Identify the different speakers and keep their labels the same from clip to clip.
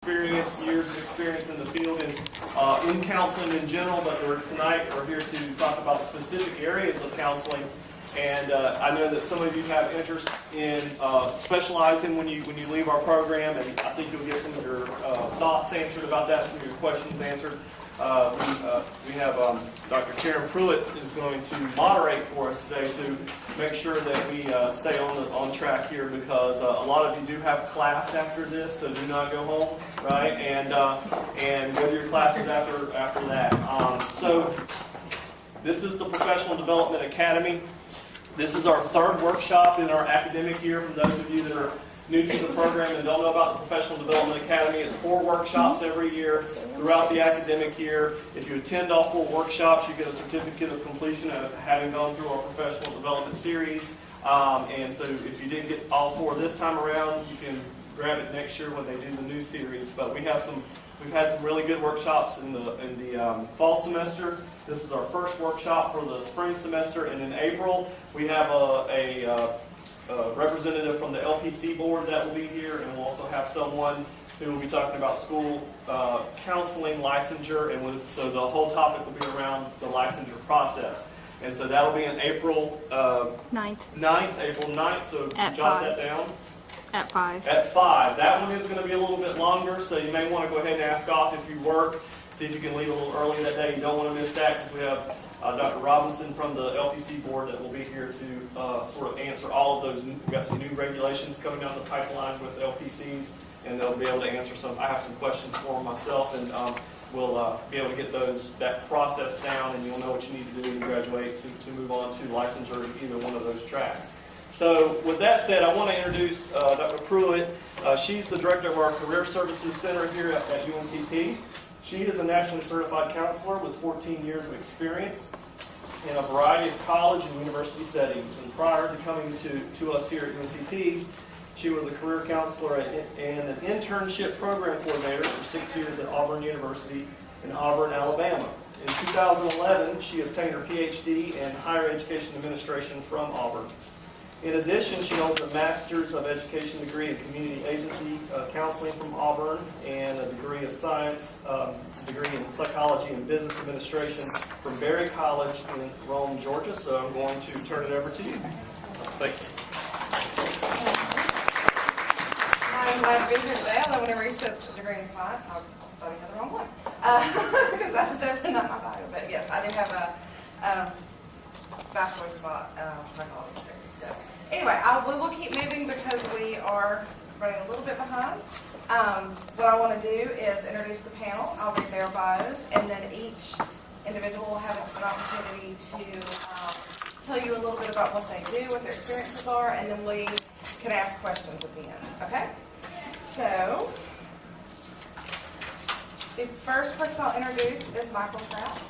Speaker 1: years of experience in the field and in counseling in general, but tonight we're here to talk about specific areas of counseling. And I know that some of you have interest in specializing when you leave our program, and I think you'll get some of your thoughts answered about that, some of your questions answered. We have Dr. Karen Pruitt is going to moderate for us today to make sure that we stay on track here, because a lot of you do have class after this, so do not go home, right? And go to your classes after that. So this is the Professional Development Academy. This is our third workshop in our academic year. For those of you that are new to the program and don't know about the Professional Development Academy, it's 4 workshops every year throughout the academic year. If you attend all 4 workshops, you get a certificate of completion of having gone through our professional development series. And so if you didn't get all 4 this time around, you can grab it next year when they do the new series. But we've had some really good workshops in the fall semester. This is our first workshop for the spring semester, and in April we have a representative from the LPC board that will be here, and we'll also have someone who will be talking about school counseling licensure, and so the whole topic will be around the licensure process. And so that'll be in April 9th, April 9th, so jot that down.
Speaker 2: At 5.
Speaker 1: At 5. That one is going to be a little bit longer, so you may want to go ahead and ask off if you work. See if you can leave a little early that day. You don't want to miss that, because we have Dr. Robinson from the LPC board that will be here to sort of answer all of those. We've got some new regulations coming down the pipeline with LPCs, and they'll be able to answer some. I have some questions for them myself, and we'll be able to get that process down, and you'll know what you need to do when you graduate to move on to licensure in either one of those tracks. So with that said, I want to introduce Dr. Pruitt. She's the director of our Career Services Center here at UNCP. She is a nationally certified counselor with 14 years of experience in a variety of college and university settings. And prior to coming to us here at UNCP, she was a career counselor and an internship program coordinator for 6 years at Auburn University in Auburn, Alabama. In 2011, she obtained her PhD in Higher Education Administration from Auburn. In addition, she holds a Master's of Education degree in Community Agency Counseling from Auburn and a degree of Science, degree in Psychology and Business Administration from Berry College in Rome, Georgia. So I'm going to turn it over to you. Thanks.
Speaker 3: I'm glad to be here today, although whenever you said degree in Science, I thought you had the wrong one. Because that's definitely not my bio. But yes, I do have a Bachelor's of Psychology degree. So. Anyway, we will keep moving because we are running a little bit behind. What I want to do is introduce the panel. I'll read their bios, and then each individual will have an opportunity to tell you a little bit about what they do, what their experiences are, and then we can ask questions at the end. Okay? So, the first person I'll introduce is Michael Pratt.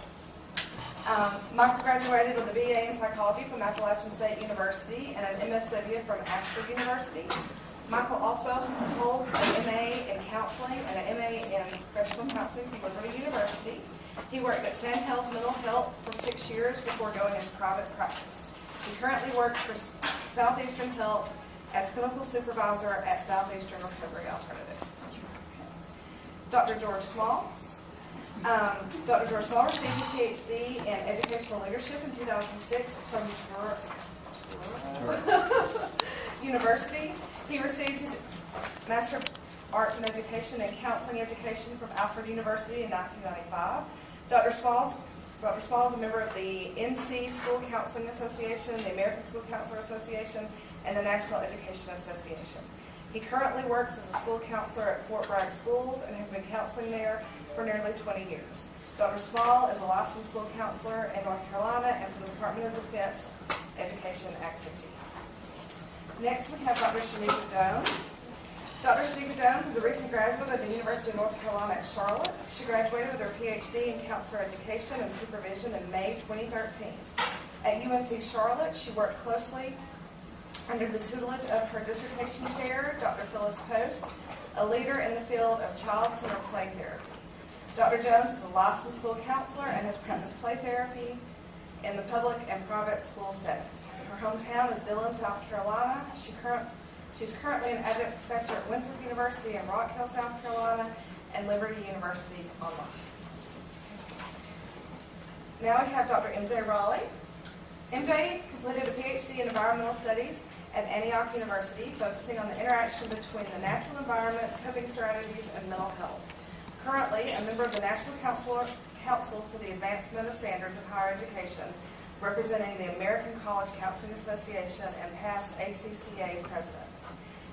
Speaker 3: Michael graduated with a BA in Psychology from Appalachian State University and an MSW from Ashford University. Michael also holds an MA in Counseling and an MA in Professional Counseling from Liberty University. He worked at Sandhills Mental Health for 6 years before going into private practice. He currently works for Southeastern Health as clinical supervisor at Southeastern Recovery Alternatives. Dr. George Small. Dr. George Small received his PhD in Educational Leadership in 2006 from University. He received his Master of Arts in Education and Counseling Education from Alfred University in 1995. Dr. Small is a member of the NC School Counseling Association, the American School Counselor Association, and the National Education Association. He currently works as a school counselor at Fort Bragg Schools and has been counseling there for nearly 20 years. Dr. Small is a licensed school counselor in North Carolina and for the Department of Defense Education Activity. Next, we have Dr. Shanika Jones. Dr. Shanika Jones is a recent graduate of the University of North Carolina at Charlotte. She graduated with her PhD in Counselor Education and Supervision in May 2013. At UNC Charlotte, she worked closely under the tutelage of her dissertation chair, Dr. Phyllis Post, a leader in the field of child-centered play therapy. Dr. Jones is a licensed school counselor and has practiced play therapy in the public and private school settings. Her hometown is Dillon, South Carolina. She's currently an adjunct professor at Winthrop University in Rock Hill, South Carolina, and Liberty University online. Now we have Dr. M.J. Raleigh. M.J. completed a PhD in environmental studies at Antioch University, focusing on the interaction between the natural environment, coping strategies, and mental health. Currently, a member of the National Council for the Advancement of Standards of Higher Education, representing the American College Counseling Association and past ACCA president.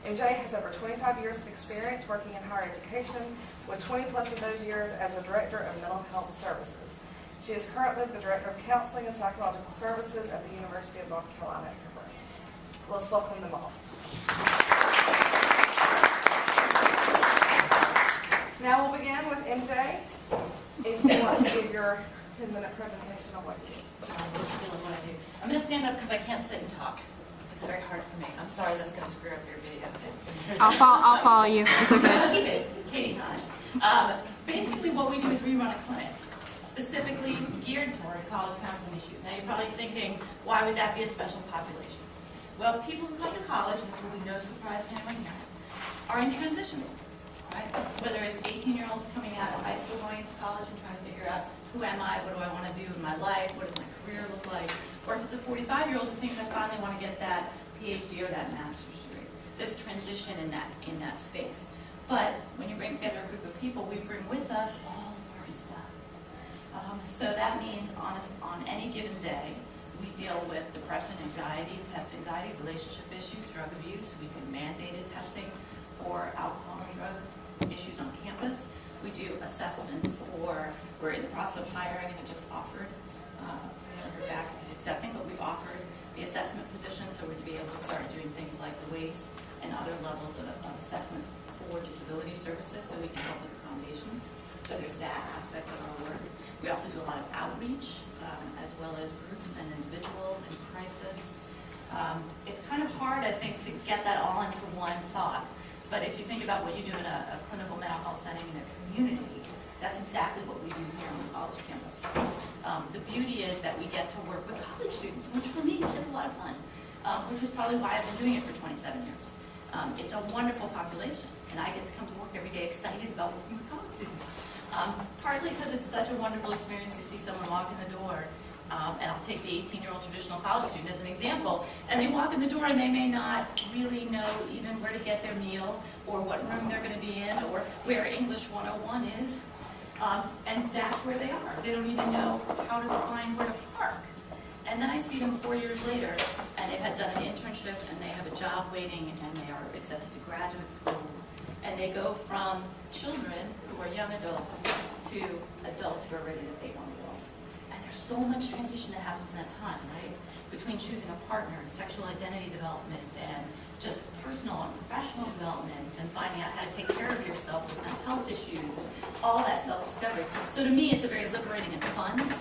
Speaker 3: MJ has over 25 years of experience working in higher education, with 20 plus of those years as a director of mental health services. She is currently the director of counseling and psychological services at the University of North Carolina at Cambridge. Let's welcome them all. Now we'll begin with MJ. If you want to give your 10-minute presentation on what you do.
Speaker 2: What I do. I'm going to stand up because I can't sit and talk. It's very hard for me. I'm sorry, that's going to screw up your video.
Speaker 4: I'll follow you. It's okay.
Speaker 2: That's okay. Katie's on. Basically, what we do is we run a clinic, specifically geared toward college counseling issues. Now, you're probably thinking, why would that be a special population? Well, people who come to college, and this will be no surprise to anyone here, are in transition, right? Whether it's 18-year-olds coming out of high school, going into college and trying to figure out, who am I? What do I want to do in my life? What does my career look like? Or if it's a 45-year-old who thinks I finally want to get that PhD or that master's degree. There's transition in that space. But when you bring together a group of people, we bring with us all of our stuff. So that means on any given day, we deal with depression, anxiety, test anxiety, relationship issues, drug abuse. We do mandated testing for alcohol and drug issues on campus. We do assessments we're in the process of hiring and have just offered, we haven't heard back if he's accepting, but we've offered the assessment position so we're to be able to start doing things like the WACE and other levels of assessment for disability services so we can help with accommodations. So there's that aspect of our work. We also do a lot of outreach as well as groups and individual and crisis. It's kind of hard, I think, to get that all into one thought. But if you think about what you do in a clinical mental health setting in a community, that's exactly what we do here on the college campus. The beauty is that we get to work with college students, which for me is a lot of fun, which is probably why I've been doing it for 27 years. It's a wonderful population, and I get to come to work every day excited about working with college students. Partly because it's such a wonderful experience to see someone walk in the door. And I'll take the 18-year-old traditional college student as an example, and they walk in the door and they may not really know even where to get their meal or what room they're going to be in or where English 101 is. And that's where they are. They don't even know how to find where to park. And then I see them 4 years later, and they've had done an internship, and they have a job waiting, and they are accepted to graduate school. And they go from children who are young adults to adults who are ready to take on the world. And there's so much transition that happens in that time, right? Between choosing a partner and sexual identity development and just personal and professional development and finding out how to take care of yourself with mental health issues and all that self-discovery. So to me, it's a very liberating and fun,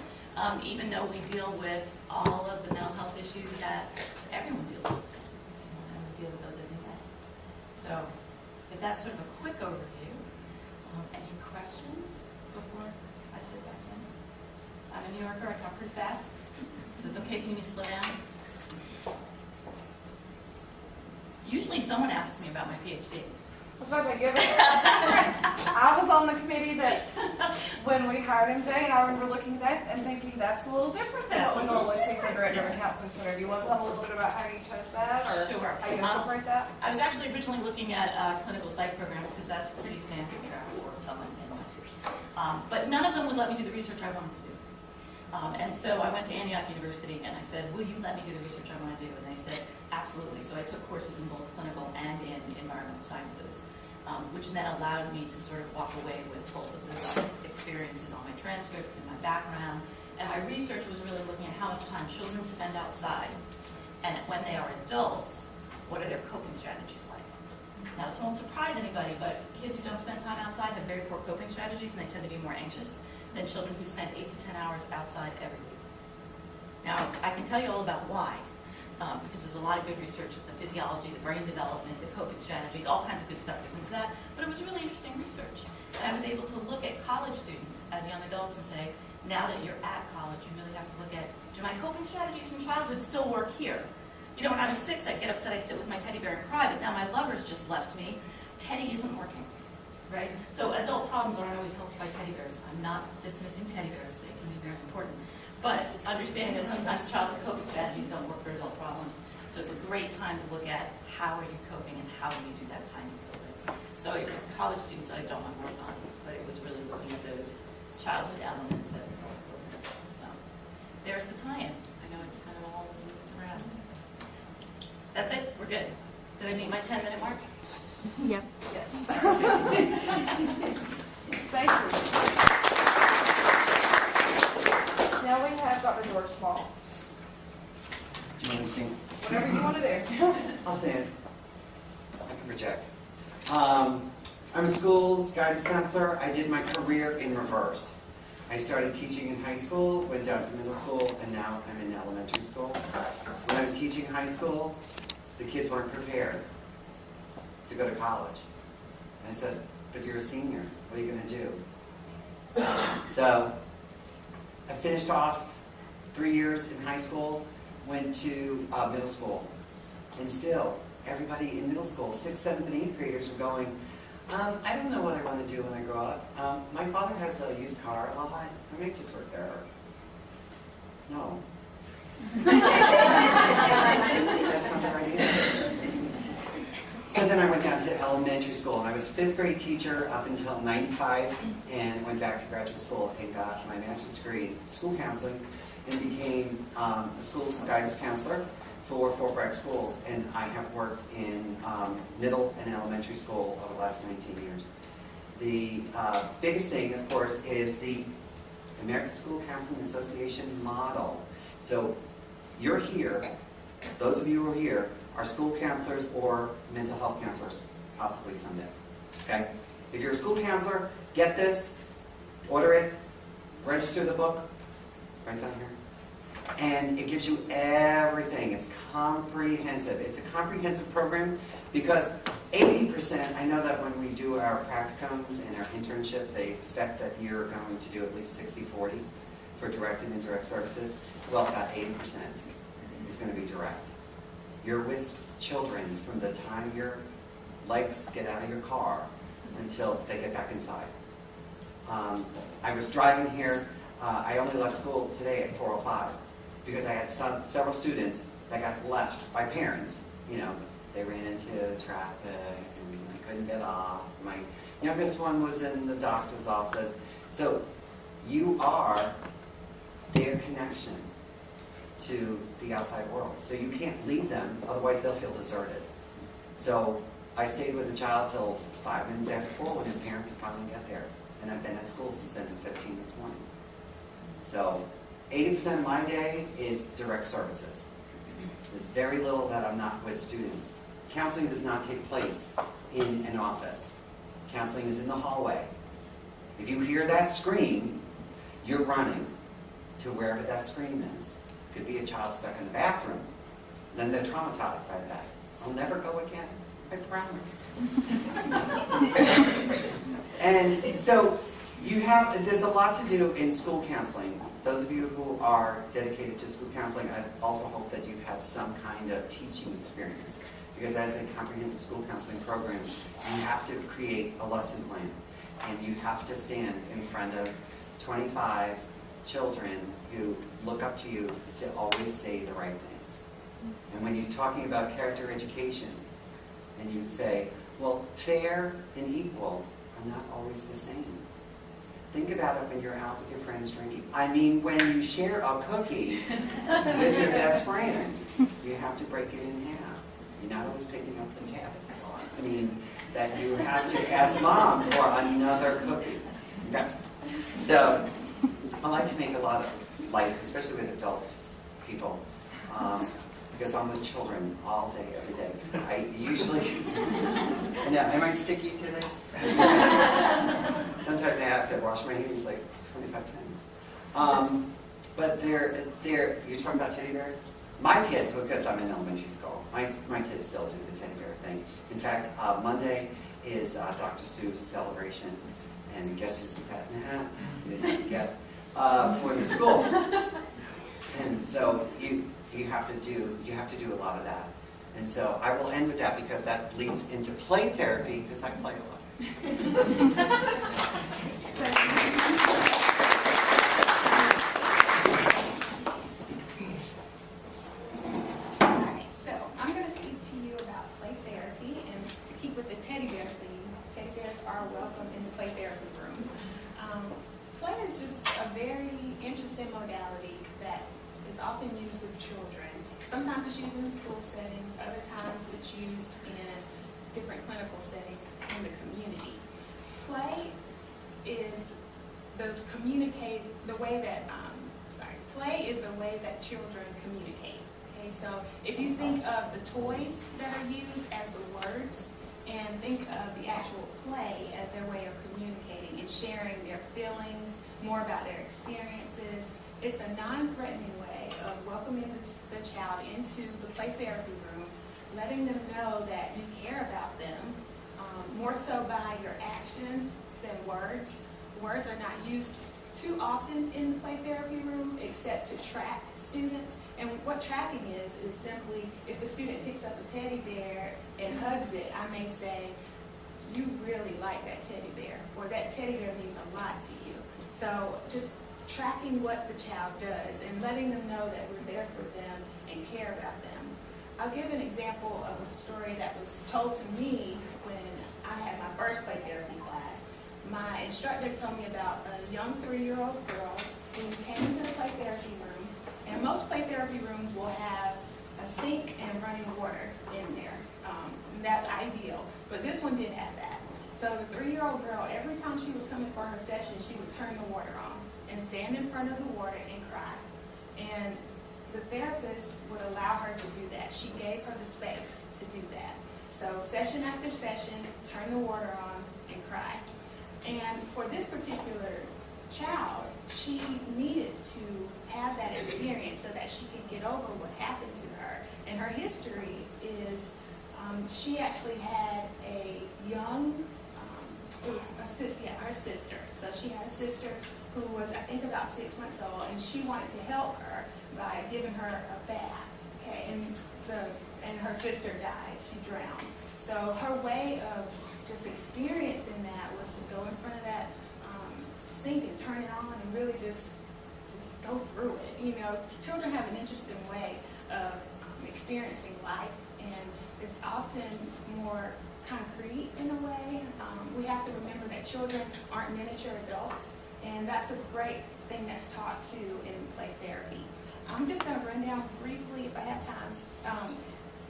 Speaker 2: even though we deal with all of the mental health issues that everyone deals with. And we deal with those every day. So if that's sort of a quick overview, any questions before I sit back in? I'm a New Yorker, I talk pretty fast, so it's okay if you need to slow down. Usually someone asks me about my PhD.
Speaker 3: I was about to give it I was on the committee that when we hired MJ, and I remember looking at that and thinking that's a little different than what we normally see for director of a counseling center. Do you want to tell a little bit about how you chose that or
Speaker 2: Sure.
Speaker 3: how you incorporate that?
Speaker 2: I was actually originally looking at clinical psych programs because that's pretty standard track for someone in master's. But none of them would let me do the research I wanted to do. And so I went to Antioch University and I said, will you let me do the research I want to do? And they said, absolutely. So I took courses in both clinical and in environmental sciences, which then allowed me to sort of walk away with both of those experiences on my transcript and my background. And my research was really looking at how much time children spend outside. And when they are adults, what are their coping strategies like? Now, this won't surprise anybody, but kids who don't spend time outside have very poor coping strategies, and they tend to be more anxious than children who spend 8 to 10 hours outside every week. Now, I can tell you all about why, because there's a lot of good research of the physiology, the brain development, the coping strategies, all kinds of good stuff goes into that, but it was really interesting research. And I was able to look at college students as young adults and say, now that you're at college, you really have to look at, do my coping strategies from childhood still work here? You know, when I was 6, I'd get upset, I'd sit with my teddy bear and cry, but now my lover's just left me. Teddy isn't working, right? So adult problems aren't always helped by teddy bears. I'm not dismissing teddy bears, they can be very important. But understanding that sometimes childhood coping strategies don't work for adult problems. So it's a great time to look at how are you coping and how do you do that kind of coping. So it was college students that I don't want to work on, but it was really looking at those childhood elements as adult coping. So there's the tie-in. I know it's kind of all moved around. That's it, we're good. Did I meet my 10-minute mark?
Speaker 4: Yep.
Speaker 3: Yes. Thank you. Now we have Dr. George Small.
Speaker 5: Do you want to stand?
Speaker 3: Whatever you want to do.
Speaker 5: I'll stand. I can project. I'm a schools guidance counselor. I did my career in reverse. I started teaching in high school, went down to middle school, and now I'm in elementary school. When I was teaching high school, the kids weren't prepared to go to college. And I said, but you're a senior. What are you going to do? So I finished off 3 years in high school, went to middle school. And still, everybody in middle school, 6th, 7th, and 8th graders were going, I don't know what I want to do when I grow up. My father has a used car lot. I might just work there. No. That's not the right answer. So then I went down to elementary school, and I was a 5th grade teacher up until '95, and went back to graduate school and got my master's degree in school counseling, and became a schools guidance counselor for Fulbright schools. And I have worked in middle and elementary school over the last 19 years. The biggest thing, of course, is the American School Counseling Association model. So you're here, those of you who are here, are school counselors or mental health counselors, possibly someday, okay? If you're a school counselor, get this, order it, register the book, right down here. And it gives you everything. It's comprehensive. It's a comprehensive program because 80%, I know that when we do our practicums and our internship, they expect that you're going to do at least 60-40 for direct and indirect services. Well, about 80% is going to be direct. You're with children from the time your legs get out of your car until they get back inside. I was driving here. I only left school today at 4:05 because I had several students that got left by parents. You know, they ran into traffic and I couldn't get off. My youngest one was in the doctor's office. So you are their connection to the outside world. So you can't leave them, otherwise they'll feel deserted. So I stayed with the child till 5 minutes after 4 when the parent could finally get there. And I've been at school since 7:15 this morning. So 80% of my day is direct services. There's very little that I'm not with students. Counseling does not take place in an office. Counseling is in the hallway. If you hear that scream, you're running to wherever that scream is. Could be a child stuck in the bathroom. Then they're traumatized by that. I'll never go again. I promise. And so there's a lot to do in school counseling. Those of you who are dedicated to school counseling, I also hope that you've had some kind of teaching experience. Because as a comprehensive school counseling program, you have to create a lesson plan. And you have to stand in front of 25 children who look up to you to always say the right things. And when you're talking about character education, and you say, well, fair and equal are not always the same. Think about it when you're out with your friends drinking. I mean, when you share a cookie with your best friend, you have to break it in half. You're not always picking up the tab. I mean, that you have to ask mom for another cookie. Okay. So, I like to make a lot of light, especially with adult people, because I'm with children all day, every day. I usually, am I sticky today? Sometimes I have to wash my hands like 25 times. But you're talking about teddy bears? My kids, because I'm in elementary school, my kids still do the teddy bear thing. In fact, Monday is Dr. Seuss celebration, and guess who's the pet in the hat? You didn't have to guess. For the school. And so you have to do a lot of that. And so I will end with that because that leads into play therapy because I play a lot.
Speaker 6: sometimes it's used in school settings, other times it's used in different clinical settings in the community. Play is play is the way that children communicate. Okay, so if you think of the toys that are used as the words, and think of the actual play as their way of communicating and sharing their feelings, more about their experiences, it's a non-threatening way of welcoming the child into the play therapy room, letting them know that you care about them, more so by your actions than words. Words are not used too often in the play therapy room except to track students. And what tracking is simply if the student picks up a teddy bear and hugs it, I may say, you really like that teddy bear, or that teddy bear means a lot to you. So just tracking what the child does and letting them know that we're there for them and care about them. I'll give an example of a story that was told to me when I had my first play therapy class. My instructor told me about a young 3-year-old girl who came into the play therapy room, and most play therapy rooms will have a sink and running water in there. That's ideal, but this one did have that. So the 3-year-old girl, every time she would come in for her session, she would turn the water on and stand in front of the water and cry. And the therapist would allow her to do that. She gave her the space to do that. So session after session, turn the water on and cry. And for this particular child, she needed to have that experience so that she could get over what happened to her. And her history is she actually had a young, it was a sister, her sister. So she had a sister who was, I think, about 6 months old, and she wanted to help her by giving her a bath. Okay, and her sister died. She drowned. So her way of just experiencing that was to go in front of that sink and turn it on and really just go through it. You know, children have an interesting way of experiencing life, and it's often more concrete in a way. We have to remember that children aren't miniature adults, and that's a great thing that's taught too in play therapy. I'm just going to run down briefly, if I have time,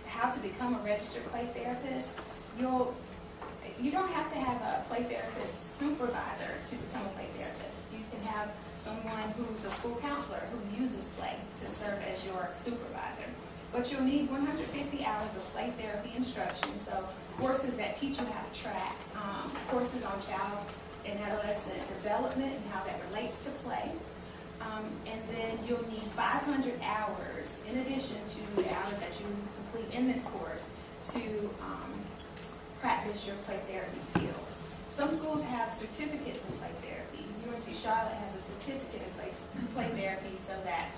Speaker 6: how to become a registered play therapist. You don't have to have a play therapist supervisor to become a play therapist. You can have someone who's a school counselor who uses play to serve as your supervisor. But you'll need 150 hours of play therapy instruction, so courses that teach you how to track, courses on child and adolescent development and how that relates to play. And then you'll need 500 hours in addition to the hours that you complete in this course to practice your play therapy skills. Some schools have certificates in play therapy. UNC Charlotte has a certificate in play therapy so that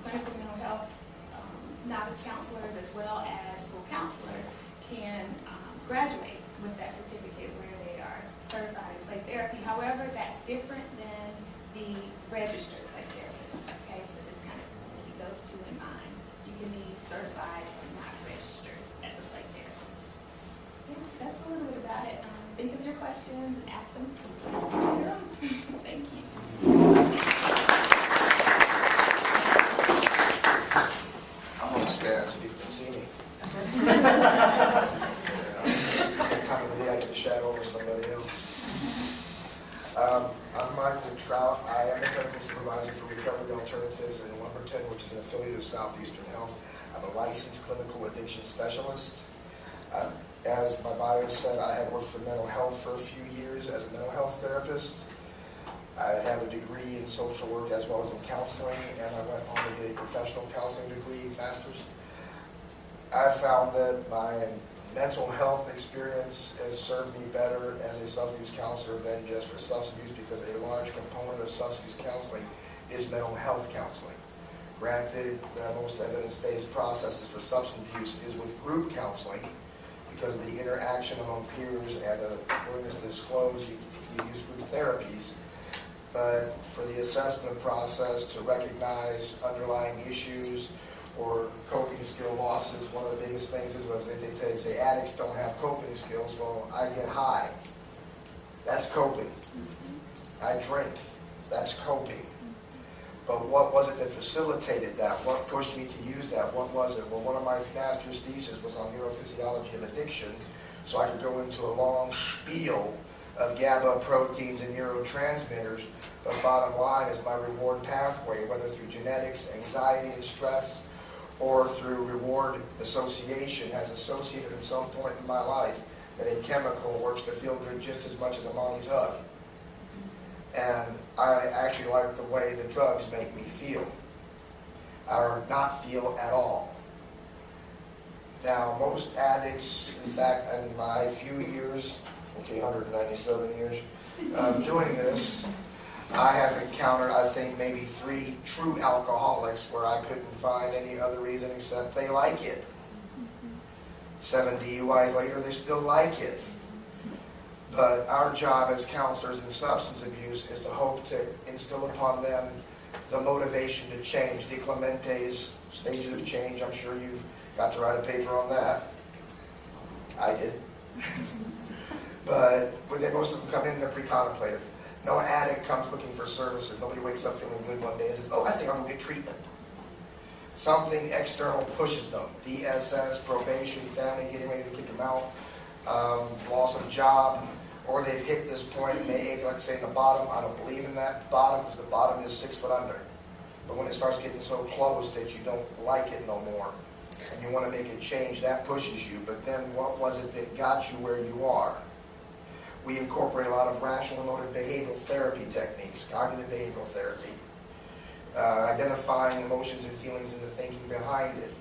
Speaker 6: clinical mental health novice counselors as well as school counselors can graduate with that certificate where they are certified in play therapy. However, that's different than the registered play therapist. Okay, so just kind of keep those two in mind. You can be certified or not registered as a play therapist. Yeah, that's a little bit about it. Think of your questions and ask them. Thank you.
Speaker 7: I'm on the stand so people can see me. Time of the day I get to shadow over somebody else. I'm Michael Trout. I am the clinical supervisor for Recovery Alternatives in Lumberton, which is an affiliate of Southeastern Health. I'm a licensed clinical addiction specialist. As my bio said, I had worked for mental health for a few years as a mental health therapist. I have a degree in social work as well as in counseling, and I went on to get a professional counseling degree, master's. I found that my mental health experience has served me better as a substance abuse counselor than just for substance abuse, because a large component of substance abuse counseling is mental health counseling. Granted, the most evidence-based processes for substance abuse is with group counseling, because of the interaction among peers and the willingness to disclose, you use group therapies. But for the assessment process to recognize underlying issues or coping skill losses, one of the biggest things is what they say addicts don't have coping skills. Well, I get high. That's coping. I drink. That's coping. But what was it that facilitated that? What pushed me to use that? What was it? Well, one of my master's thesis was on neurophysiology of addiction, so I could go into a long spiel of GABA proteins and neurotransmitters. But bottom line is my reward pathway, whether through genetics, anxiety and stress, or through reward association, has associated at some point in my life that a chemical works to feel good just as much as a mommy's hug. And I actually like the way the drugs make me feel, or not feel at all. Now, most addicts, in fact, in my few years, 197 years of doing this, I have encountered, I think, maybe 3 true alcoholics where I couldn't find any other reason except they like it. 7 DUIs later, they still like it. But our job as counselors in substance abuse is to hope to instill upon them the motivation to change. De Clemente's Stages of Change, I'm sure you've got to write a paper on that. I did. But when most of them come in, they're pre-contemplative. No addict comes looking for services. Nobody wakes up feeling good one day and says, oh, I think I'm going to get treatment. Something external pushes them. DSS, probation, family getting ready to kick them out, loss of job, or they've hit this point and they, like say, the bottom. I don't believe in that bottom because the bottom is 6 foot under. But when it starts getting so close that you don't like it no more and you want to make a change, that pushes you. But then what was it that got you where you are? We incorporate a lot of rational emotive behavioral therapy techniques, cognitive behavioral therapy, identifying emotions and feelings and the thinking behind it,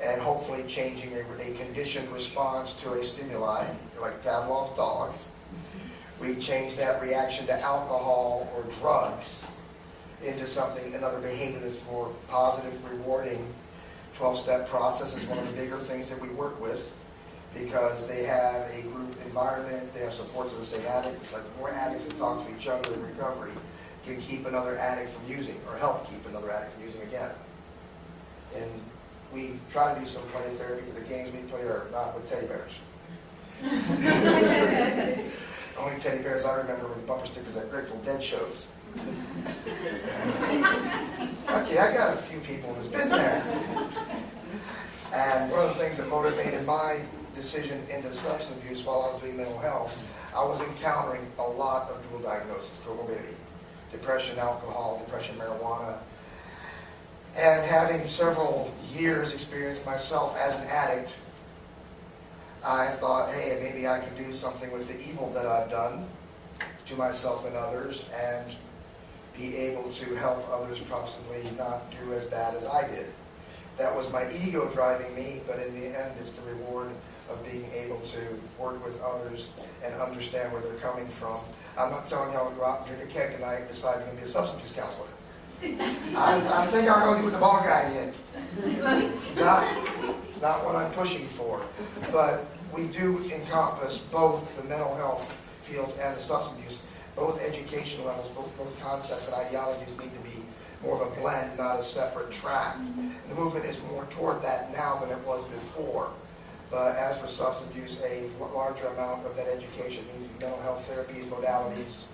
Speaker 7: and hopefully changing a conditioned response to a stimuli, like Pavlov's dogs. We change that reaction to alcohol or drugs into something, another behavior that's more positive, rewarding. 12-step process is one of the bigger things that we work with because they have a group environment, they have supports of the same addict. It's like the more addicts that talk to each other in recovery can keep another addict from using, or help keep another addict from using again. And we try to do some play therapy, but the games we play are not with teddy bears. Only teddy bears I remember were the bumper stickers at Grateful Dead shows. Okay, I got a few people that's been there. And one of the things that motivated my decision into substance abuse while I was doing mental health, I was encountering a lot of dual diagnosis, comorbidity, depression, alcohol, depression, marijuana, and having several years experience myself as an addict, I thought, hey, maybe I can do something with the evil that I've done to myself and others and be able to help others possibly not do as bad as I did. That was my ego driving me, but in the end, it's the reward of being able to work with others and understand where they're coming from. I'm not telling y'all to go out and drink a keg tonight and decide you're going to be a substance abuse counselor. I think I'll go do what the ball guy did. Not what I'm pushing for. But we do encompass both the mental health fields and the substance abuse. Both education levels, both concepts and ideologies need to be more of a blend, not a separate track. And the movement is more toward that now than it was before. But as for substance abuse, a larger amount of that education needs to be mental health therapies, modalities,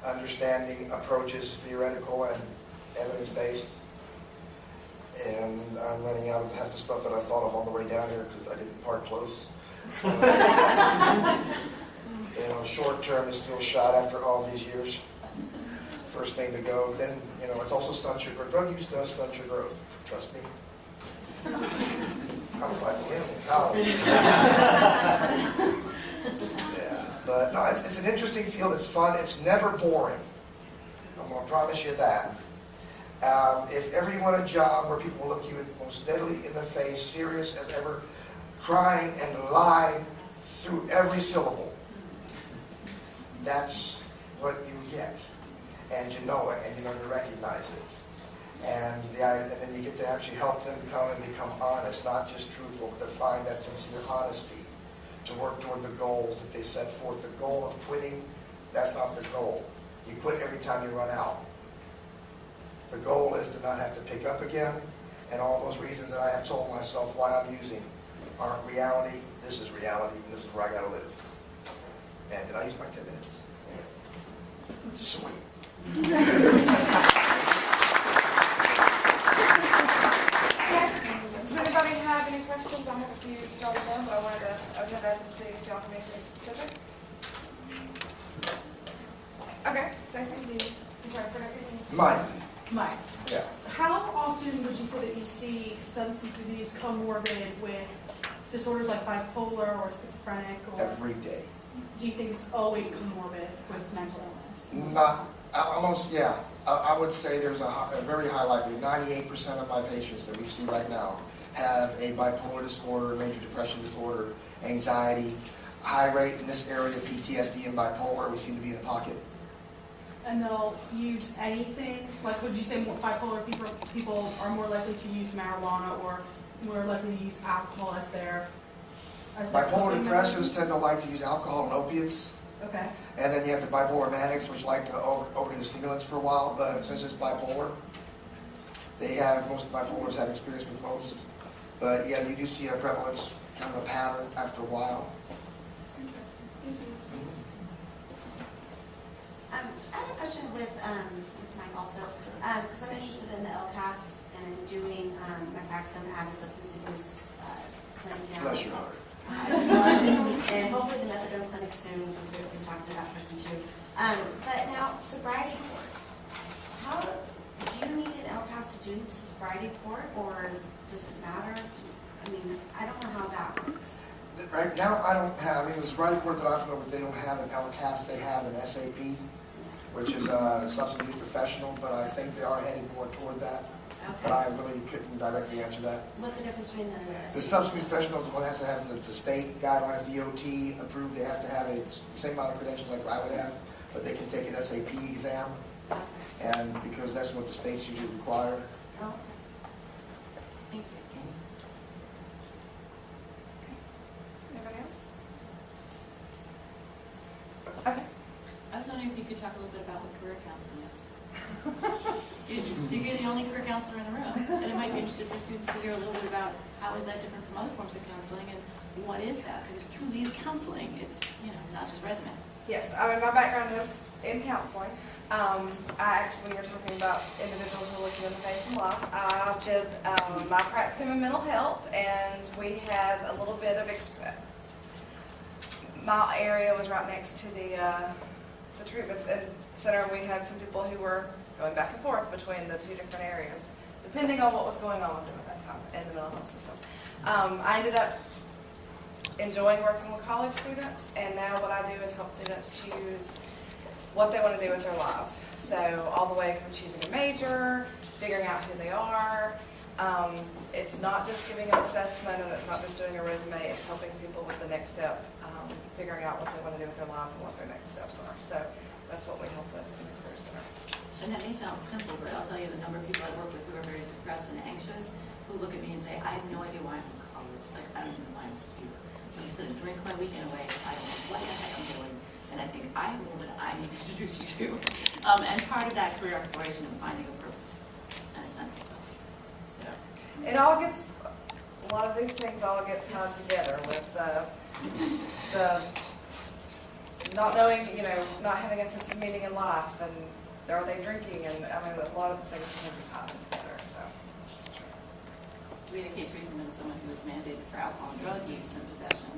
Speaker 7: understanding approaches, theoretical and evidence-based. And I'm running out of half the stuff that I thought of on the way down here because I didn't park close. Short term is still shot after all these years. First thing to go. Then, it's also stunts your growth. Drug use does stunt your growth. Trust me. I was like, yeah, but no, it's an interesting field. It's fun. It's never boring. I'm going to promise you that. If ever you want a job where people will look you most steadily in the face, serious as ever, crying and lie through every syllable, that's what you get. And you know it, and you learn to recognize it. And then you get to actually help them come and become honest, not just truthful, but to find that sincere honesty, to work toward the goals that they set forth. The goal of quitting, that's not the goal. You quit every time you run out. The goal is to not have to pick up again, and all those reasons that I have told myself why I'm using aren't reality. This is reality, and this is where I got to live. And did I use my 10 minutes? Yes. Sweet.
Speaker 3: Okay, thanks, Andy. I'm sorry, forgot your name.
Speaker 7: Mike,
Speaker 8: Mike,
Speaker 7: yeah.
Speaker 8: how often would you say that you see substance abuse comorbid with disorders like bipolar or schizophrenic? Or
Speaker 7: Every day.
Speaker 8: do you think it's always comorbid with mental illness?
Speaker 7: Not, almost, yeah. I would say there's a very high likelihood. 98% of my patients that we see right now have a bipolar disorder, major depression disorder, anxiety, high rate in this area, PTSD and bipolar. We seem to be in a pocket.
Speaker 8: And they'll use anything? Like, would you say more bipolar people are more likely to use marijuana or more likely to use alcohol as their
Speaker 7: Bipolar
Speaker 8: coping
Speaker 7: depressives
Speaker 8: mechanism?
Speaker 7: tend to like to use alcohol and opiates.
Speaker 8: Okay.
Speaker 7: And then you have the bipolar manics, which like to overdo the stimulants for a while, but since it's bipolar, most bipolars have experience with most. But yeah, you do see a prevalence, kind of a pattern after a while.
Speaker 9: I have a question with Mike also, because I'm interested in the LCAS and doing my practicum at the substance abuse clinic now.
Speaker 7: Bless your heart.
Speaker 9: And hopefully the methadone clinic soon, because we've been talking to that person too. But now, sobriety court. How do you need an LCAS to do the sobriety court, or does it matter? I mean, I don't know how that works.
Speaker 7: Right now, I don't have, the sobriety court that I'm familiar with, they don't have an LCAS, they have an SAP, which is a substance abuse professional, but I think they are heading more toward that. But I really couldn't directly answer that.
Speaker 9: What's the difference between
Speaker 7: The substance abuse professional is the one that has the state guidelines, DOT approved. They have to have the same amount of credentials like I would have, but they can take an SAP exam, and because that's what the states usually require.
Speaker 9: Oh. Thank you.
Speaker 3: Anybody else? Okay.
Speaker 2: I was wondering if you could talk a little bit about what career counseling is. You're the only career counselor in the room, and it might be interesting for students to hear a little bit about how is that different from other forms of counseling, and what is that? Because it truly is counseling. It's, not just resume.
Speaker 3: Yes, my background is in counseling. I actually, you're talking about individuals who are looking in the face of life. I did my practicum in mental health, and we had a little bit of my area was right next to the treatment center, and we had some people who were going back and forth between the two different areas, depending on what was going on with them at that time in the mental health system. I ended up enjoying working with college students, and now what I do is help students choose what they want to do with their lives. So all the way from choosing a major, figuring out who they are. It's not just giving an assessment, and it's not just doing a resume. It's helping people with the next step, figuring out what they want to do with their lives and what their next steps are. So that's what we help with in the Career Center.
Speaker 2: And that may sound simple, but I'll tell you the number of people I work with who are very depressed and anxious, who look at me and say, I have no idea why I'm in college. Like, I don't even know why I'm here. I'm just going to drink my weekend away. I don't know what the heck I'm doing. And I think I have a little bit I need to introduce you to. And part of that career exploration and finding a purpose and a sense of self. So.
Speaker 3: It all gets, a lot of these things all get tied together with the not knowing, not having a sense of meaning in life, and are they drinking, and a lot of things can be tied together, so.
Speaker 2: We had a case recently with someone who was mandated for alcohol and drug use and possession,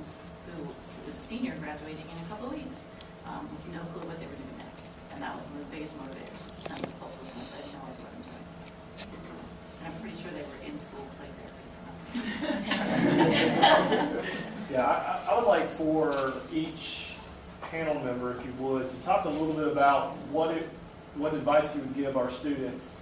Speaker 2: who was a senior graduating in a couple of weeks, with no clue what they were doing next. And that was one of the biggest motivators, just a sense of hopelessness. I had no idea what I'm doing. And I'm pretty sure they were in school play therapy.
Speaker 1: Yeah, I would like for each panel member, if you would, to talk a little bit about what advice you would give our students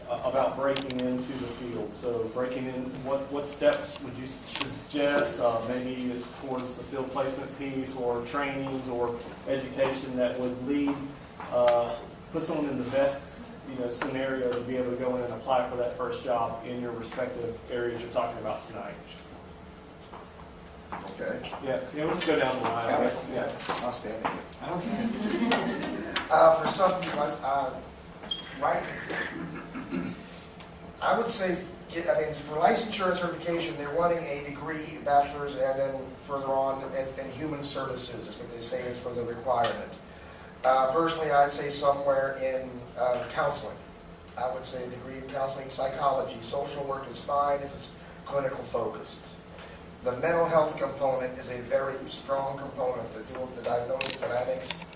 Speaker 1: about breaking into the field. So breaking in, what steps would you suggest, maybe as towards the field placement piece, or trainings or education that would lead, put someone in the best scenario to be able to go in and apply for that first job in your respective areas you're talking about tonight.
Speaker 7: Okay.
Speaker 1: Yeah, we'll just go down the line. I guess.
Speaker 7: Yeah, I'll stand here. Okay. For some people, right, I would say, for licensure and certification, they're wanting a degree, bachelor's, and then further on in human services is what they say is for the requirement. Personally, I'd say somewhere in counseling. I would say a degree in counseling, psychology, social work is fine if it's clinical focused. The mental health component is a very strong component to do with the diagnosis dynamics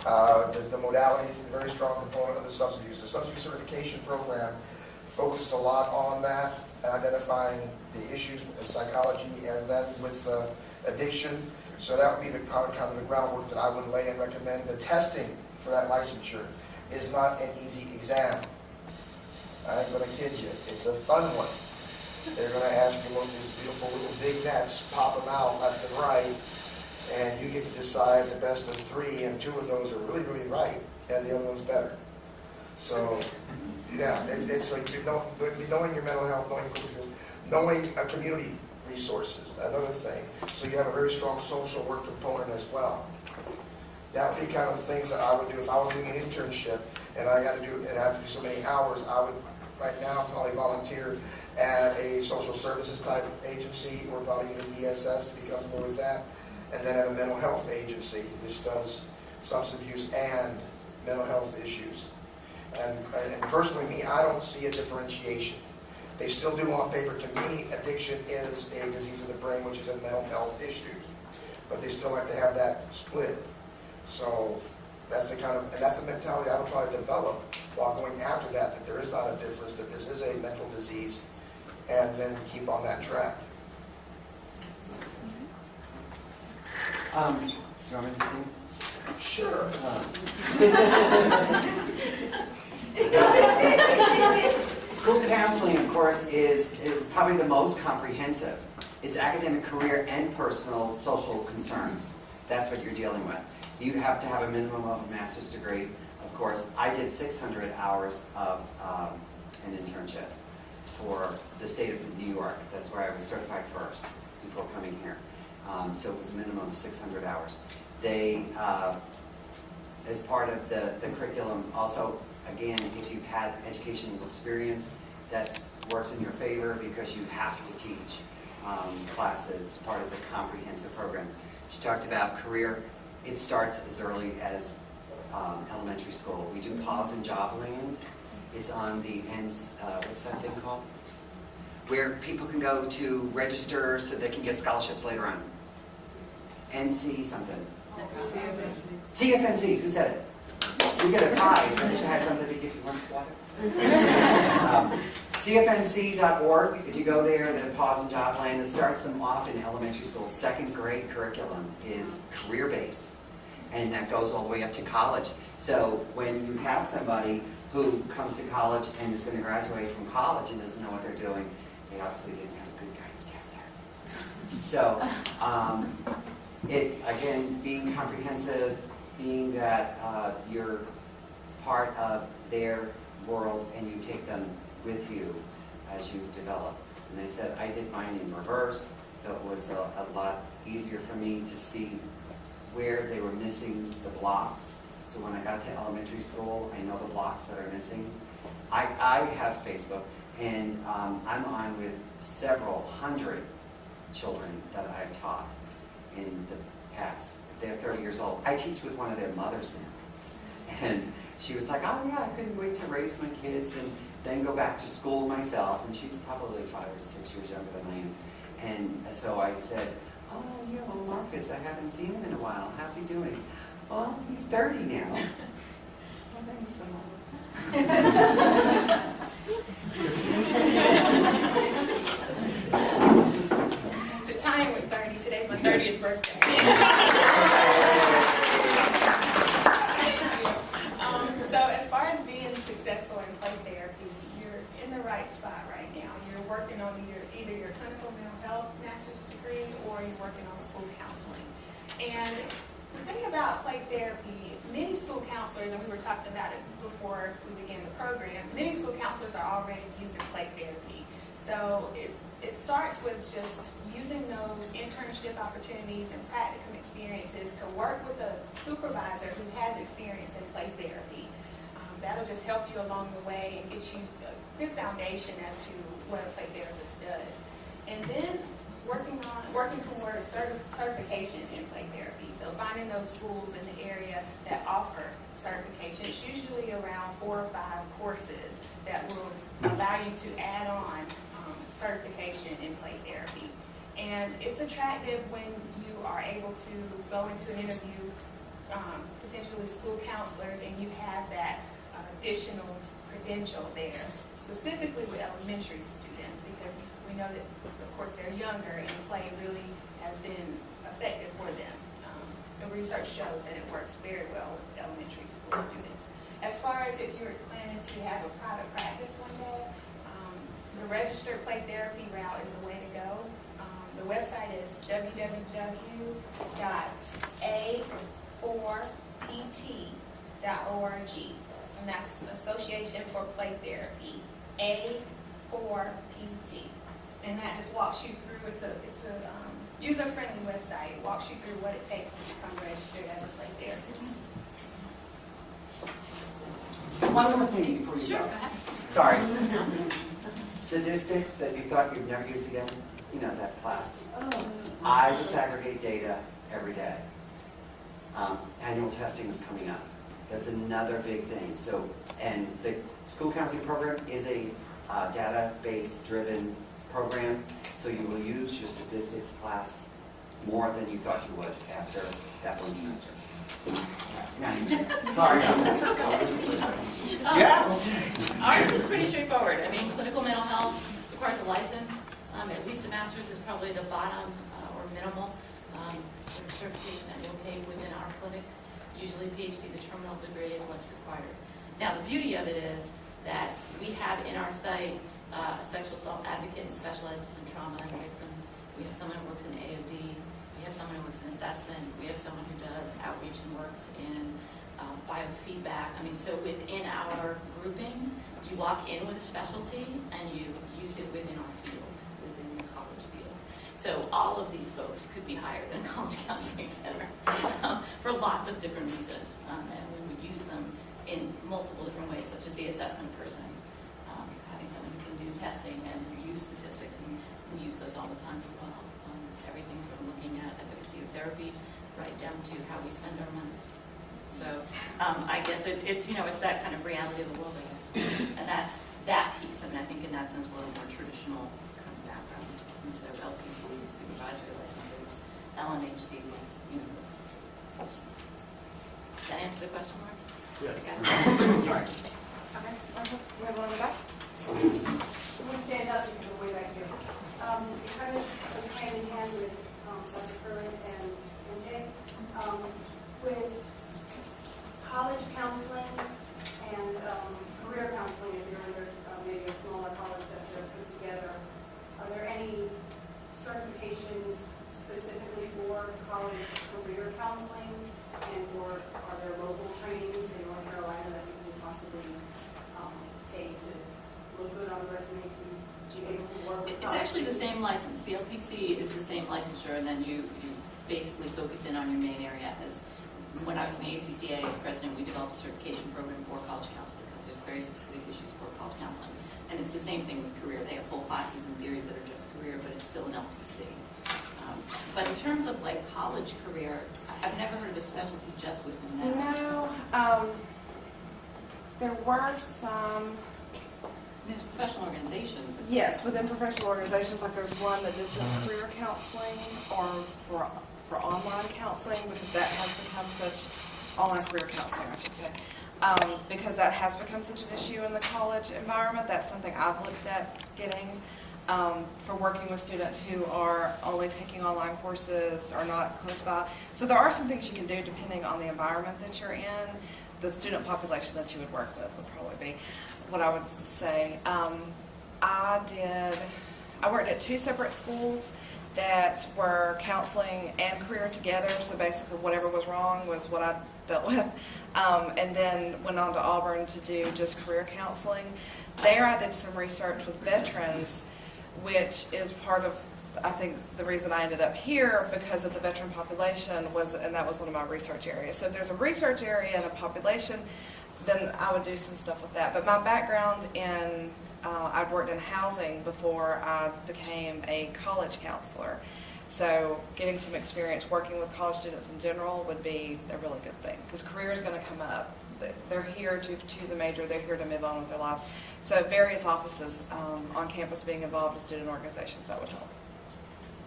Speaker 7: The modality is a very strong component of the substance use. The substance use certification program focuses a lot on that, identifying the issues in psychology and then with addiction. So that would be the kind of the groundwork that I would lay and recommend. The testing for that licensure is not an easy exam. I ain't going to kid you. It's a fun one. They're going to ask you one of these beautiful little vignettes, pop them out left and right, and you get to decide the best of 3, and 2 of those are really, really right, and the other one's better. So, yeah, it's like knowing your mental health, knowing community resources, another thing. So you have a very strong social work component as well. That would be kind of things that I would do if I was doing an internship and I had to do so many hours. I would right now probably volunteer at a social services type agency or probably even DSS to be comfortable with that, and then at a mental health agency which does substance abuse and mental health issues. And personally, me, I don't see a differentiation. They still do on paper. To me, addiction is a disease of the brain, which is a mental health issue. But they still have to have that split. So that's the kind of, and that's the mentality I would probably develop while going after that there is not a difference, that this is a mental disease, and then keep on that track.
Speaker 5: You want me to sing?
Speaker 7: Sure.
Speaker 5: School counseling, of course, is probably the most comprehensive. It's academic, career, and personal social concerns. That's what you're dealing with. You have to have a minimum of a master's degree. Of course, I did 600 hours of an internship for the state of New York. That's where I was certified first before coming here. So it was a minimum of 600 hours. They, as part of the curriculum, also, again, if you've had educational experience, that works in your favor because you have to teach classes, part of the comprehensive program. She talked about career. It starts as early as elementary school. We do Pause and Job Land. It's on the ends, what's that thing called? Where people can go to register so they can get scholarships later on. NC something. CFNC, who said it? You get a prize. I wish I had something to give you one water. CFNC.org, if you go there, the Pause and Job Land, it starts them off in elementary school. Second grade curriculum is career-based, and that goes all the way up to college. So when you have somebody who comes to college and is going to graduate from college and doesn't know what they're doing, they obviously didn't have a good guidance counselor. So it, again, being comprehensive, being that you're part of their world and you take them with you as you develop. And they said, I did mine in reverse, so it was a lot easier for me to see where they were missing the blocks. So when I got to elementary school, I know the blocks that are missing. I have Facebook, and I'm on with several hundred children that I've taught in the past. They're 30 years old. I teach with one of their mothers now. And she was like, oh yeah, I couldn't wait to raise my kids and then go back to school myself. And she's probably 5 or 6 years younger than I am. And so I said, oh yeah, well Marcus, I haven't seen him in a while. How's he doing? Well, he's 30 now. Well, thanks so much.
Speaker 6: To tie in with 30, today's my 30th birthday. So as far as being successful in play therapy, you're in the right spot right now. You're working on either your clinical mental health master's degree or you're working on school counseling. And the thing about play therapy, many school counselors, and we were talking about it before we began the program, many school counselors are already using play therapy. So it starts with just using those internship opportunities and practicum experiences to work with a supervisor who has experience in play therapy. That'll just help you along the way and get you a good foundation as to what a play therapist does. And then working towards certification in play therapy. So finding those schools in the area that offer certification. It's usually around 4 or 5 courses that will allow you to add on certification in play therapy. And it's attractive when you are able to go into an interview potentially school counselors, and you have that additional credential there, specifically with elementary students, because we know that, of course, they're younger and play really has been effective for them. The research shows that it works very well with elementary school students. As far as if you're planning to have a private practice one day, the registered play therapy route is the way to go. The website is www.a4pt.org, and that's Association for Play Therapy, A4PT. And that just walks you through, it's a user-friendly website. It walks you through what it takes to become registered as a play therapist.
Speaker 5: One more thing before you
Speaker 2: Sure,
Speaker 5: go.
Speaker 2: go ahead.
Speaker 5: Sorry. Statistics that you thought you'd never use again, you know, that class. I disaggregate data every day. Annual testing is coming up. That's another big thing. So, and the school counseling program is a database-driven program, so you will use your statistics class more than you thought you would after that one semester. Now you do. Sorry.
Speaker 2: That's okay.
Speaker 5: Yes.
Speaker 2: Ours is pretty straightforward. I mean, clinical mental health requires a license. At least a master's is probably the bottom or minimal sort of certification that you'll take within our clinic. Usually PhD, the terminal degree is what's required. Now, the beauty of it is that we have in our site a sexual assault advocate who specializes in trauma and victims. We have someone who works in AOD. We have someone who works in assessment. We have someone who does outreach and works in biofeedback. I mean, so within our grouping, you walk in with a specialty and you use it within our field, within the college field. So all of these folks could be hired in a college counseling center for lots of different reasons. And we would use them in multiple different ways, such as the assessment person, having someone who can do testing and use statistics, and we use those all the time as well. Everything from looking at efficacy of therapy right down to how we spend our money. So I guess it's that kind of reality of the world, I guess. And that's that piece. I mean, I think in that sense we're a more traditional kind of background. And so LPCs, supervisory licenses, LMHCs, those kinds of things. Does that answer the question, Mark?
Speaker 1: Yes.
Speaker 5: Sorry.
Speaker 3: Okay, we have one in the back.
Speaker 10: We'll stand up and go way back here. It kind of goes hand in hand with Dr. Curran and Jay. With college counseling and career counseling, if you're under maybe a smaller college that they're put together, are there any certifications specifically for college career counseling, or are there local trainings in North Carolina that you can possibly take to look good on the resume to be able to work with?
Speaker 2: It's actually the same license. The LPC is the same licensure, and then you basically focus in on your main area. As when I was in the ACCA as president, we developed a certification program for college counseling because there's very specific issues for college counseling. And it's the same thing with career. They have whole classes and theories that are just career, but it's still an LPC. But in terms of like college career, I've never heard of a specialty just within that.
Speaker 3: No, there were some.
Speaker 2: There's professional organizations.
Speaker 3: Yes, within professional organizations, like there's one that just does career counseling or for online counseling, because that has become such, online career counseling, I should say, because that has become such an issue in the college environment. That's something I've looked at getting for working with students who are only taking online courses or not close by. So there are some things you can do depending on the environment that you're in. The student population that you would work with would probably be what I would say. I worked at 2 separate schools that were counseling and career together, so basically whatever was wrong was what I dealt with. And then went on to Auburn to do just career counseling. There I did some research with veterans, which is part of, I think, the reason I ended up here, because of the veteran population, and that was one of my research areas. So if there's a research area and a population, then I would do some stuff with that. But my background in, I'd worked in housing before I became a college counselor. So getting some experience working with college students in general would be a really good thing, because career is going to come up. They're here to choose a major. They're here to move on with their lives. So various offices on campus being involved with student organizations, that would help.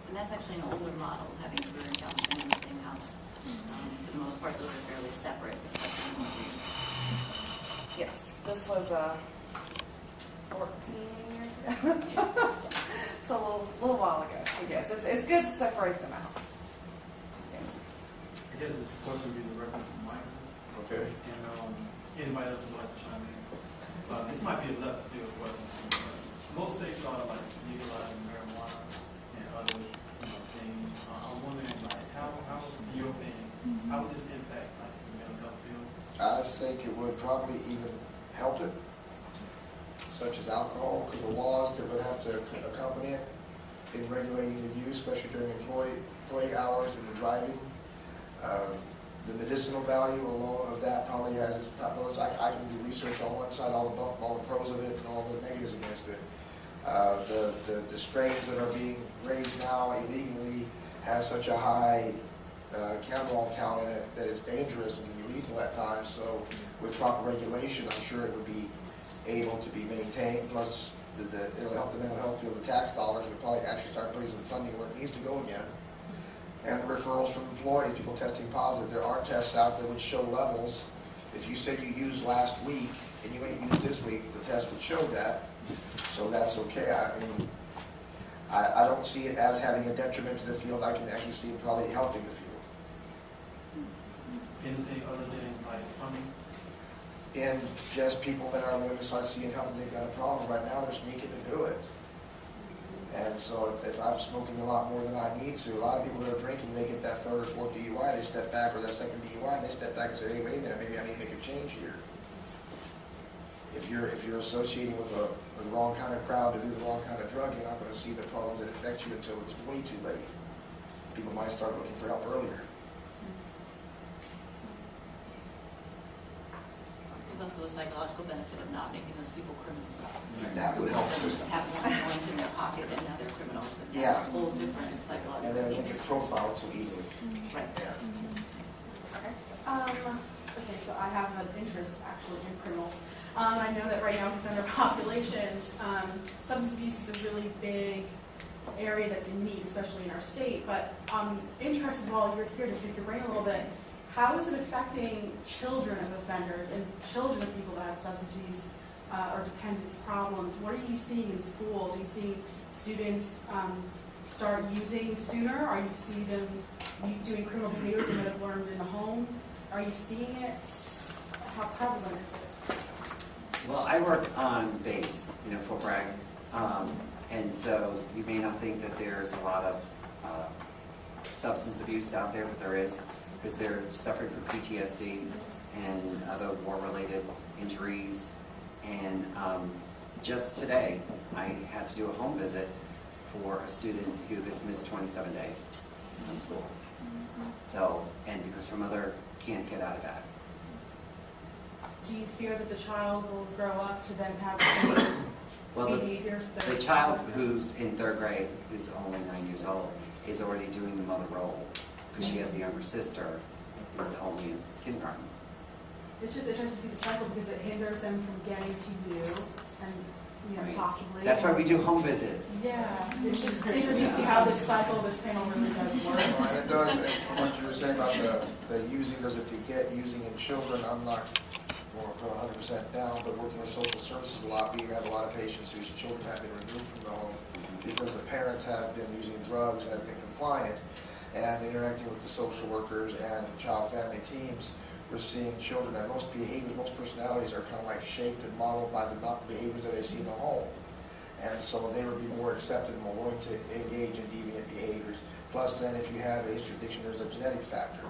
Speaker 2: And that's actually an older model, having career counseling in the same house. For the most
Speaker 11: most part, those are fairly separate.
Speaker 3: Yes, this was 14 years ago. It's a little while ago. So yes, it's good to separate them out. Yes.
Speaker 12: I guess this question would be the reference of Mike.
Speaker 7: Okay.
Speaker 12: And anybody else would like to chime in? This might be a left field question. Most states are like legalizing marijuana and other things. I'm wondering, like, how in your opinion, how would this impact like the mental health field?
Speaker 7: I think it would probably even help it, such as alcohol, because the laws that would have to accompany it in regulating the use, especially during employee hours and the driving. The medicinal value alone of that probably has its problems. I can do research on one side, all the pros of it and all the negatives against it. The strains that are being raised now illegally have such a high cannabinol count in it that it's dangerous and can be lethal at times. So with proper regulation, I'm sure it would be able to be maintained. Plus, it'll help the mental health field, the tax dollars, and probably actually start putting some funding where it needs to go again. And the referrals from employees, people testing positive. There are tests out there which show levels. If you say you used last week and you ain't used this week, the test would show that. So that's okay. I mean, I don't see it as having a detriment to the field. I can actually see it probably helping the field.
Speaker 12: Anything other than like funding?
Speaker 7: And just people that are willing to start seeing help and they've got a problem right now, they're sneaking to do it. And so if I'm smoking a lot more than I need to, a lot of people that are drinking, they get that third or fourth DUI, they step back, or that second DUI, and they step back and say, hey, wait a minute, maybe I need to make a change here. If you're associating with the wrong kind of crowd to do the wrong kind of drug, you're not going to see the problems that affect you until it's way too late. People might start looking for help earlier.
Speaker 11: There's also the psychological benefit of not making those people criminals.
Speaker 7: That would help too.
Speaker 11: Just have one going in their pocket and now they're criminals. And
Speaker 7: Yeah.
Speaker 11: That's a whole different psychological
Speaker 7: And then they
Speaker 11: piece.
Speaker 7: get profiled so easily.
Speaker 11: Right.
Speaker 7: Yeah.
Speaker 8: Okay, so I have an interest actually in criminals. I know that right now with under populations, substance abuse is a really big area that's in need, especially in our state. But I'm interested, while you're here to pick your brain a little bit, how is it affecting children of offenders and children of people that have substance use or dependence problems? What are you seeing in schools? Are you seeing students start using sooner? Are you seeing them doing criminal behaviors they might have learned in the home? Are you seeing it? How prevalent is it?
Speaker 5: Well, I work on base, Fort Bragg, and so you may not think that there's a lot of substance abuse out there, but there is, because they're suffering from PTSD and other war-related injuries. And just today, I had to do a home visit for a student who has missed 27 days of school. So, and because her mother can't get out of bed.
Speaker 8: Do you fear that the child will grow up to then have
Speaker 5: Well,
Speaker 8: behaviors?
Speaker 5: the child who's in 3rd grade, who's only 9 years old, is already doing the mother role because she has a younger sister who's only in kindergarten.
Speaker 8: It's just interesting to see the cycle because it hinders them from getting to you and,
Speaker 5: Right.
Speaker 8: possibly.
Speaker 5: That's why we do home visits.
Speaker 8: Yeah, it's just interesting to see how this cycle, this panel really does work.
Speaker 7: And it does, and what you were saying about the using, does it beget using in children? I'm not going to put 100% down, but working with social services a lot, we have a lot of patients whose children have been removed from the home because the parents have been using drugs and have been compliant, and interacting with the social workers and child family teams. We're seeing children, and most behaviors, most personalities are kind of like shaped and modeled by the behaviors that they see in the home. And so they would be more accepted and more willing to engage in deviant behaviors. Plus then if you have a history of addiction, there's a genetic factor.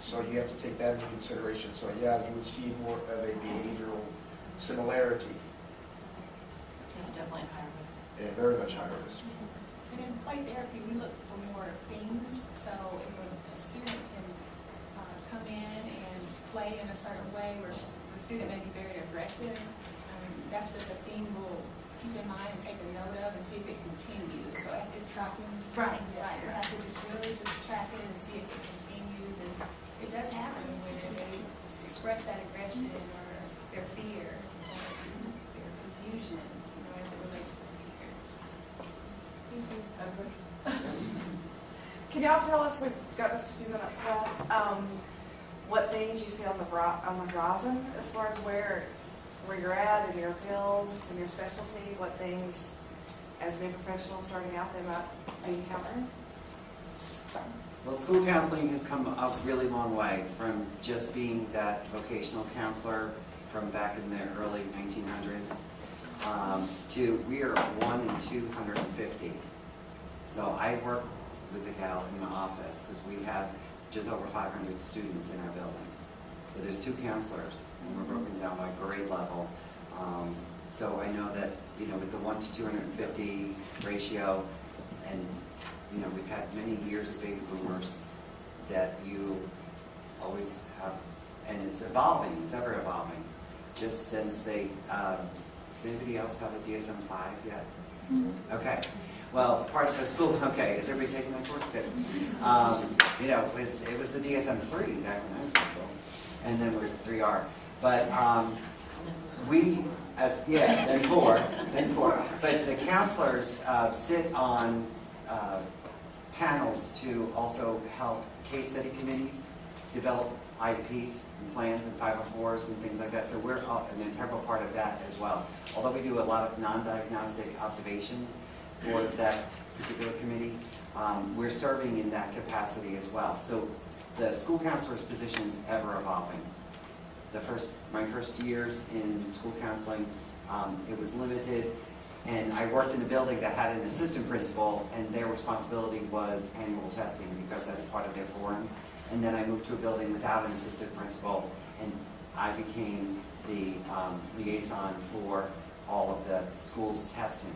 Speaker 7: So you have to take that into consideration. So yeah, you would see more of a behavioral similarity.
Speaker 11: Yeah, definitely higher risk.
Speaker 7: Yeah, very much higher risk.
Speaker 6: And in play therapy, we look for more themes. So if a student can come in and play in a certain way where the student may be very aggressive, that's just a theme we'll keep in mind and take a note of and see if it continues. So it's tracking. Right. We have to just really just track it and see if it continues. And it does happen when they express that aggression or their fear or their confusion, as it relates to their peers.
Speaker 3: Can Can y'all tell us, we've got just a few minutes left, what things you see on the horizon as far as where you're at in your field and your specialty, what things as new professionals starting out they might be encountering?
Speaker 5: Well, school counseling has come a really long way from just being that vocational counselor from back in the early 1900s to we are 1 in 250. So I work with the gal in my office because we have just over 500 students in our building. So there's 2 counselors, and we're broken down by grade level. So I know that, you know, with the 1 to 250 ratio, and you know, we've had many years of baby boomers that you always have, and it's evolving, it's ever evolving. Just since they, does anybody else have a DSM-5 yet? Okay. Well, part of the school, okay, is everybody taking that course? Good. You know, it was the DSM-3 back when I was in school, and then it was 3R. But we, then 4. But the counselors sit on panels to also help case study committees develop IEPs and plans and 504s and things like that. So we're an integral part of that as well. Although we do a lot of non-diagnostic observation for that particular committee, we're serving in that capacity as well. So the school counselor's position is ever evolving. My first years in school counseling, it was limited, and I worked in a building that had an assistant principal, and their responsibility was annual testing because that's part of their forum. And then I moved to a building without an assistant principal, and I became the liaison for all of the schools testing,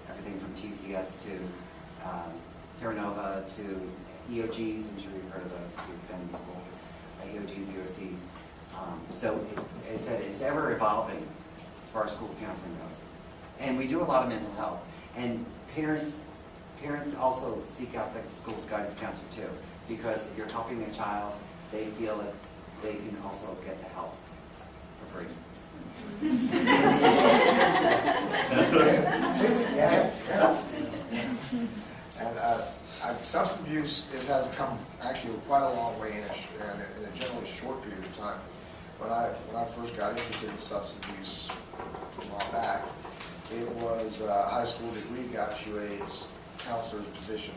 Speaker 5: everything from TCS to Terra Nova to EOGs. I'm sure you've heard of those if you've been in schools, EOGs, EOCs. So as I said, it's ever evolving as far as school counseling goes. And we do a lot of mental health. And parents also seek out the school's guidance counselor too, because if you're helping a child, they feel that they can also get the help for free.
Speaker 7: And substance abuse has come actually quite a long way in a generally short period of time. When I first got interested in substance abuse a while back, it was a high school degree got you a counselor's position,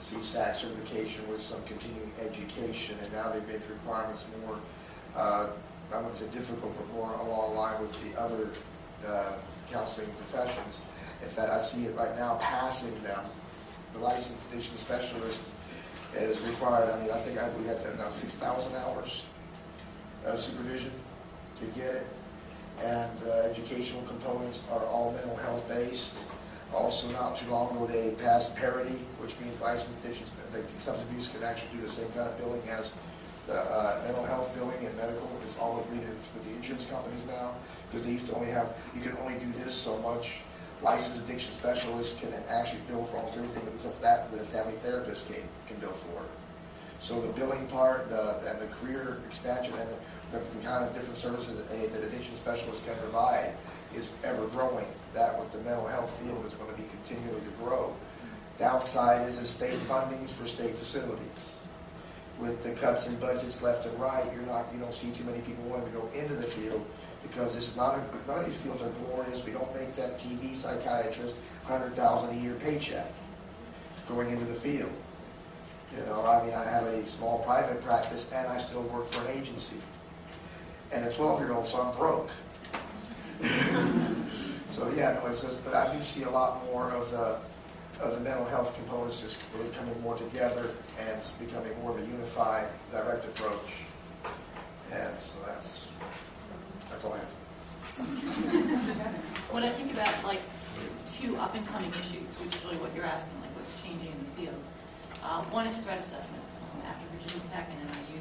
Speaker 7: CSAC certification with some continuing education, and now they've made the requirements more, I wouldn't say difficult, but more along the line with the other counseling professions. In fact, I see it right now passing them. The licensed addiction specialist is required. I mean, I think we got to now 6,000 hours of supervision to get it. And the educational components are all mental health based. Also, not too long ago, they passed parity, which means licensed addiction substance abuse can actually do the same kind of billing as the mental health billing and medical. It's all agreed with the insurance companies now, because they used to only have, you can only do this so much. Licensed addiction specialists can actually bill for almost everything except that a family therapist can bill for. So the billing part and the career expansion and the kind of different services that addiction specialists can provide is ever growing. That with the mental health field is going to be continually to grow. Downside is the state fundings for state facilities. With the cuts in budgets left and right, you don't see too many people wanting to go into the field, because it's none of these fields are glorious. We don't make that TV psychiatrist $100,000 a year paycheck going into the field. You know, I mean, I have a small private practice and I still work for an agency. And a 12-year-old, so I'm broke. So yeah, no, it's just, but I do see a lot more of the mental health components just really coming more together and it's becoming more of a unified, direct approach. And so that's all I have.
Speaker 11: When I think about like 2 up-and-coming issues, which is really what you're asking, like what's changing in the field. One is threat assessment. After Virginia Tech and NIU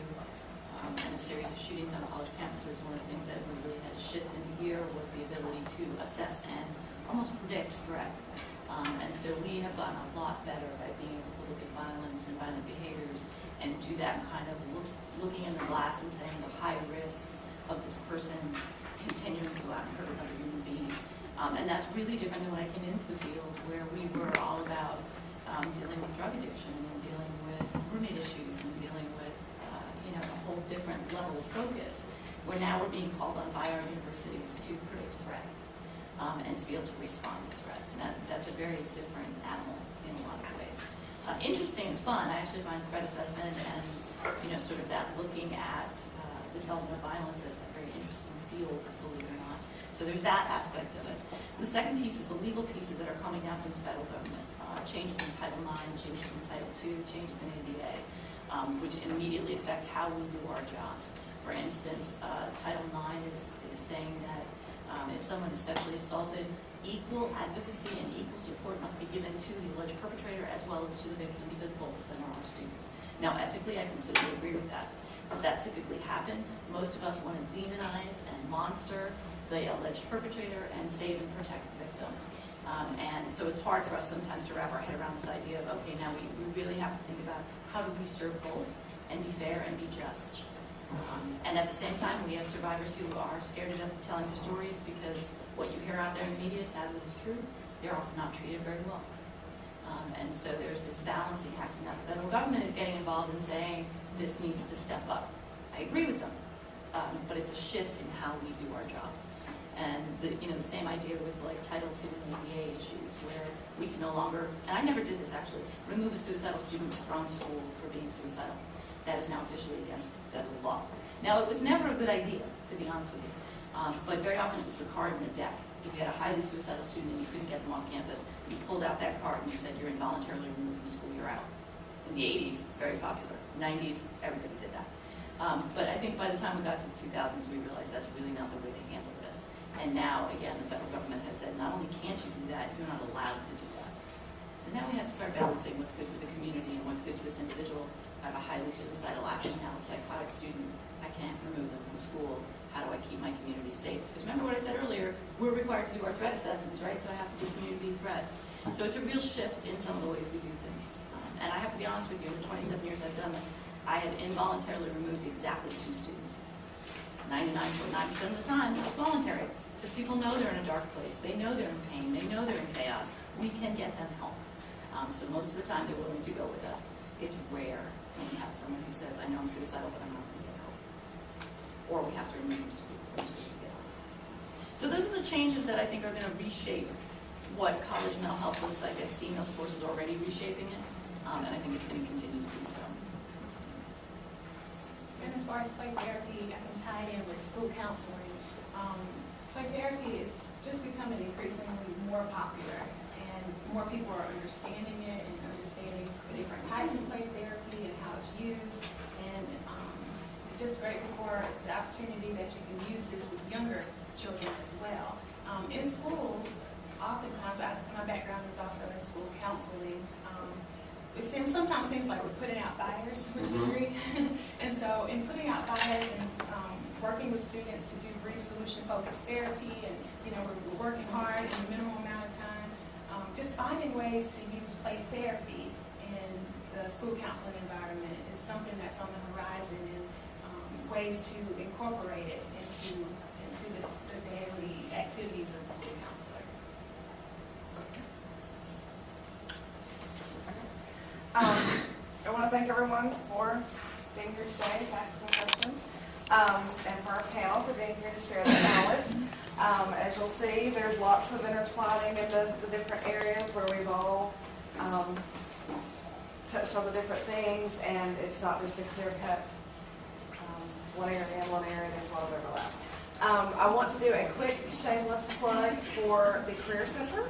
Speaker 11: and a series of shootings on college campuses, one of the things that we really had to shift into gear was the ability to assess and almost predict threat. And so we have gotten a lot better at being able to look at violence and violent behaviors and do that kind of looking in the glass and saying the high risk of this person continuing to go out and hurt another human being. And that's really different than when I came into the field, where we were all about dealing with drug addiction and dealing with roommate issues and dealing with, a whole different level of focus, where now we're being called on by our universities to predict threat and to be able to respond to threat. And that's a very different animal in a lot of ways. Interesting and fun. I actually find threat assessment and, sort of that looking at the development of violence a very interesting field, believe it or not. So there's that aspect of it. The second piece is the legal pieces that are coming down from the federal government. Changes in Title IX, changes in Title II, changes in ADA, which immediately affect how we do our jobs. For instance, Title IX is saying that if someone is sexually assaulted, equal advocacy and equal support must be given to the alleged perpetrator as well as to the victim, because both of them are our students. Now, ethically, I completely agree with that. Does that typically happen? Most of us want to demonize and monster the alleged perpetrator and save and protect the victim. And so it's hard for us sometimes to wrap our head around this idea of, okay, now we really have to think about how do we serve both and be fair and be just. And at the same time, we have survivors who are scared to death of telling their stories because what you hear out there in the media, sadly, is true. They're often not treated very well. And so there's this balancing act. Now, the federal government is getting involved in saying this needs to step up. I agree with them, but it's a shift in how we do our jobs. And the same idea with like Title II and ADA issues, where we can no longer, and I never did this actually, remove a suicidal student from school for being suicidal. That is now officially against federal law. Now, it was never a good idea, to be honest with you, but very often it was the card in the deck. If you had a highly suicidal student and you couldn't get them off campus, you pulled out that card and you said you're involuntarily removed from school, you're out. In the 80s, very popular. 90s, everybody did that. But I think by the time we got to the 2000s, we realized that's really not the way to handle this. And now, again, the federal government has said, not only can't you do that, you're not allowed to do that. So now we have to start balancing what's good for the community and what's good for this individual. I have a highly suicidal action now, a psychotic student. I can't remove them from school. How do I keep my community safe? Because remember what I said earlier, we're required to do our threat assessments, right? So I have to do community threat. So it's a real shift in some of the ways we do things. And I have to be honest with you, in the 27 years I've done this, I have involuntarily removed exactly 2 students. 99.9% of the time, it's voluntary. Because people know they're in a dark place. They know they're in pain. They know they're in chaos. We can get them help. So most of the time, they're willing to go with us. It's rare when you have someone who says, I know I'm suicidal, but I'm not going to get help. Or we have to remove them from school to get help. So those are the changes that I think are going to reshape what college mental health looks like. I've seen those forces already reshaping it, and I think it's going to continue to do so.
Speaker 6: And as far as play therapy, I can tie it in with school counseling. Play therapy is just becoming increasingly more popular, and more people are understanding it and understanding the different types of play therapy and how it's used. And it's just grateful for the opportunity that you can use this with younger children as well. In schools, oftentimes, my background is also in school counseling. It sometimes seems like we're putting out fires, would you agree? And so in putting out fires and working with students to do brief solution-focused therapy, and we're working hard in a minimal amount of time, just finding ways to use play therapy in the school counseling environment is something that's on the horizon, and ways to incorporate it into the daily activities of the school counselor.
Speaker 3: I want to thank everyone for being here today, asking questions, and for our panel for being here to share their knowledge. As you'll see, there's lots of intertwining in the different areas where we've all touched on the different things, and it's not just a clear-cut one area and one area. There's a lot of overlap. I want to do a quick shameless plug for the Career Center.